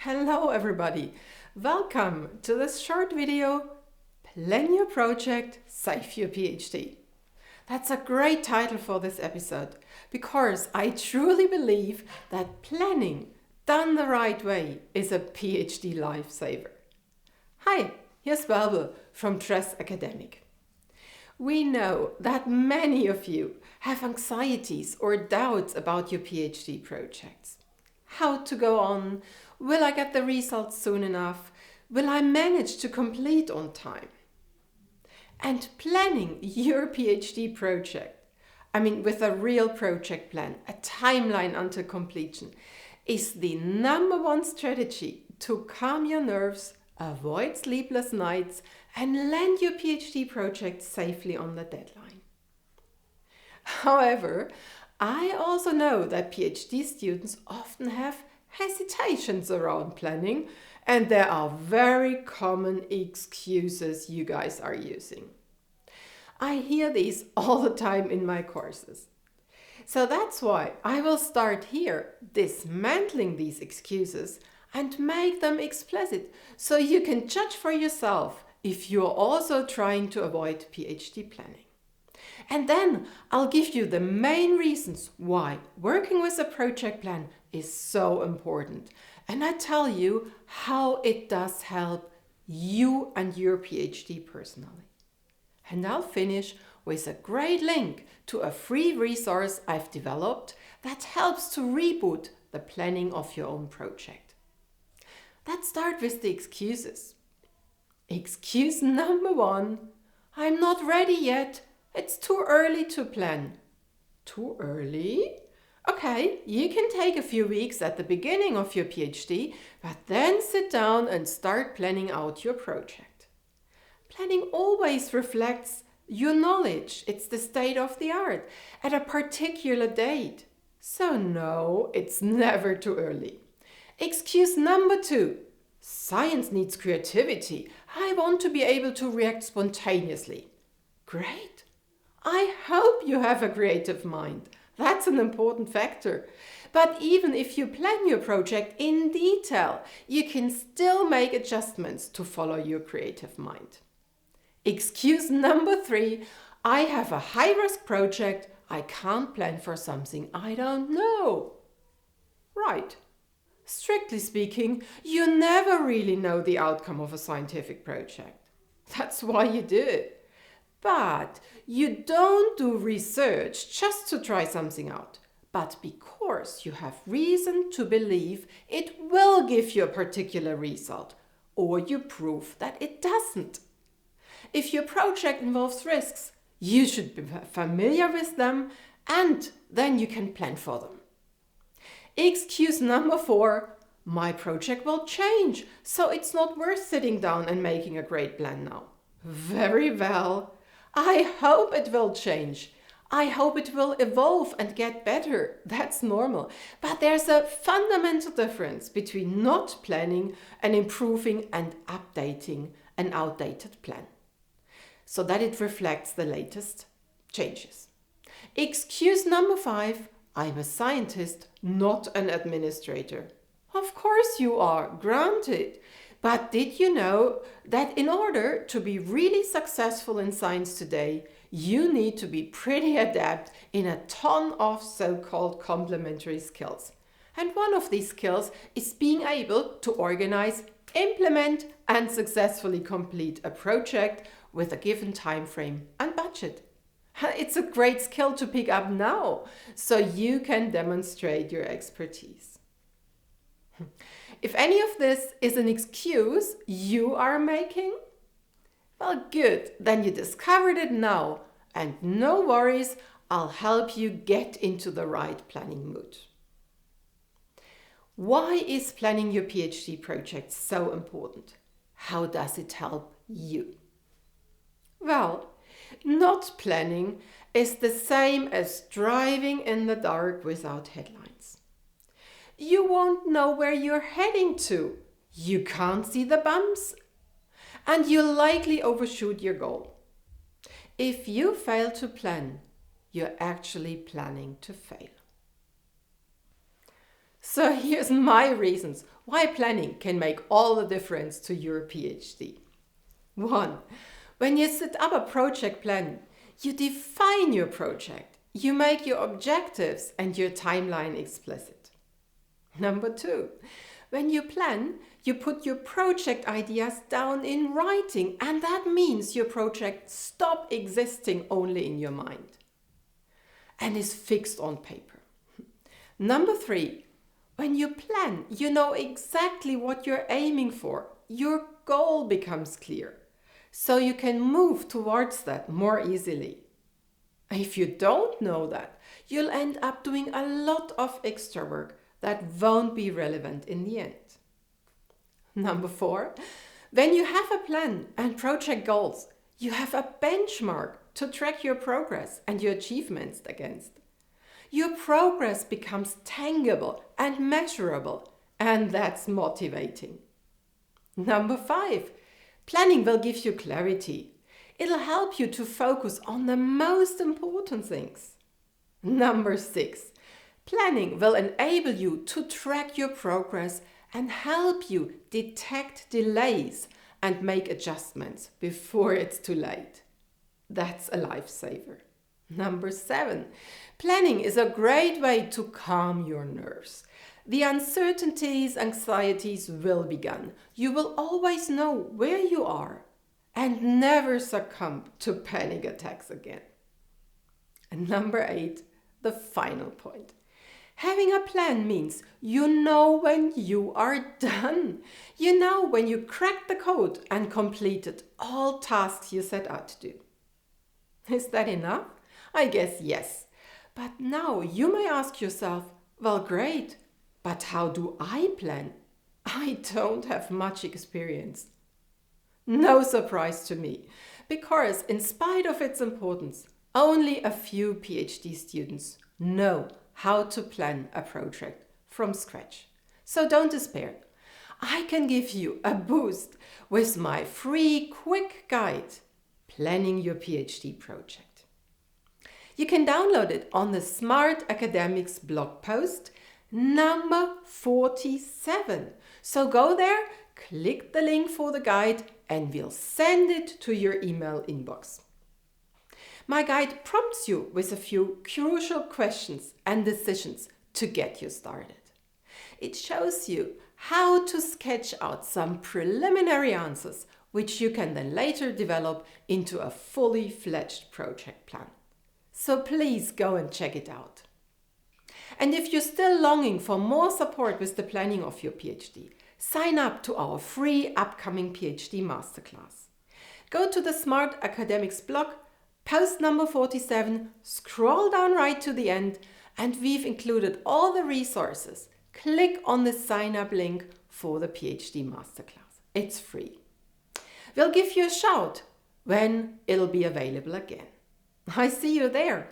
Hello everybody! Welcome to this short video, Plan Your Project, Save Your PhD. That's a great title for this episode because I truly believe that planning done the right way is a PhD lifesaver. Hi, here's Bärbel from Tress Academic. We know that many of you have anxieties or doubts about your PhD projects. How to go on? Will I get the results soon enough? Will I manage to complete on time? And planning your PhD project, with a real project plan, a timeline until completion, is the number one strategy to calm your nerves, avoid sleepless nights, and land your PhD project safely on the deadline. However, I also know that PhD students often have hesitations around planning, and there are very common excuses you guys are using. I hear these all the time in my courses. So that's why I will start here dismantling these excuses and make them explicit so you can judge for yourself if you're also trying to avoid PhD planning. And then I'll give you the main reasons why working with a project plan is so important. And I tell you how it does help you and your PhD personally. And I'll finish with a great link to a free resource I've developed that helps to reboot the planning of your own project. Let's start with the excuses. Excuse number one, I'm not ready yet. It's too early to plan. Too early? Okay, you can take a few weeks at the beginning of your PhD, but then sit down and start planning out your project. Planning always reflects your knowledge. It's the state of the art at a particular date. So no, it's never too early. Excuse number two, science needs creativity. I want to be able to react spontaneously. Great. I hope you have a creative mind. That's an important factor. But even if you plan your project in detail, you can still make adjustments to follow your creative mind. Excuse number three, I have a high-risk project. I can't plan for something I don't know. Right. Strictly speaking, you never really know the outcome of a scientific project. That's why you do it. But you don't do research just to try something out, but because you have reason to believe it will give you a particular result, or you prove that it doesn't. If your project involves risks, you should be familiar with them, and then you can plan for them. Excuse number four, my project will change, so it's not worth sitting down and making a great plan now. Very well. I hope it will change. I hope it will evolve and get better. That's normal. But there's a fundamental difference between not planning and improving and updating an outdated plan, so that it reflects the latest changes. Excuse number five, I'm a scientist, not an administrator. Of course you are, granted. But did you know that in order to be really successful in science today, you need to be pretty adept in a ton of so-called complementary skills. And one of these skills is being able to organize, implement, and successfully complete a project with a given time frame and budget. It's a great skill to pick up now, so you can demonstrate your expertise. If any of this is an excuse you are making, well, good, then you discovered it now, and no worries, I'll help you get into the right planning mood. Why is planning your PhD project so important? How does it help you? Well, not planning is the same as driving in the dark without headlights. You won't know where you're heading to. You can't see the bumps. And you'll likely overshoot your goal. If you fail to plan, you're actually planning to fail. So here's my reasons why planning can make all the difference to your PhD. 1. When you set up a project plan, you define your project. You make your objectives and your timeline explicit. Number 2. When you plan, you put your project ideas down in writing, and that means your project stops existing only in your mind and is fixed on paper. Number 3. When you plan, you know exactly what you're aiming for. Your goal becomes clear, so you can move towards that more easily. If you don't know that, you'll end up doing a lot of extra work that won't be relevant in the end. Number 4, when you have a plan and project goals, you have a benchmark to track your progress and your achievements against. Your progress becomes tangible and measurable, and that's motivating. Number 5, planning will give you clarity. It'll help you to focus on the most important things. Number 6, planning will enable you to track your progress and help you detect delays and make adjustments before it's too late. That's a lifesaver. Number 7, planning is a great way to calm your nerves. The uncertainties, anxieties will be gone. You will always know where you are and never succumb to panic attacks again. And number 8, the final point. Having a plan means you know when you are done. You know when you cracked the code and completed all tasks you set out to do. Is that enough? I guess yes. But now you may ask yourself, well, great, but how do I plan? I don't have much experience. No surprise to me, because in spite of its importance, only a few PhD students know how to plan a project from scratch. So don't despair. I can give you a boost with my free quick guide, Planning Your PhD Project. You can download it on the Smart Academics blog post number 47. So go there, click the link for the guide, and we'll send it to your email inbox. My guide prompts you with a few crucial questions and decisions to get you started. It shows you how to sketch out some preliminary answers, which you can then later develop into a fully fledged project plan. So please go and check it out. And if you're still longing for more support with the planning of your PhD, sign up to our free upcoming PhD Masterclass. Go to the Smart Academics blog, post number 47, scroll down right to the end, and we've included all the resources. Click on the sign up link for the PhD Masterclass. It's free. We'll give you a shout when it'll be available again. I see you there.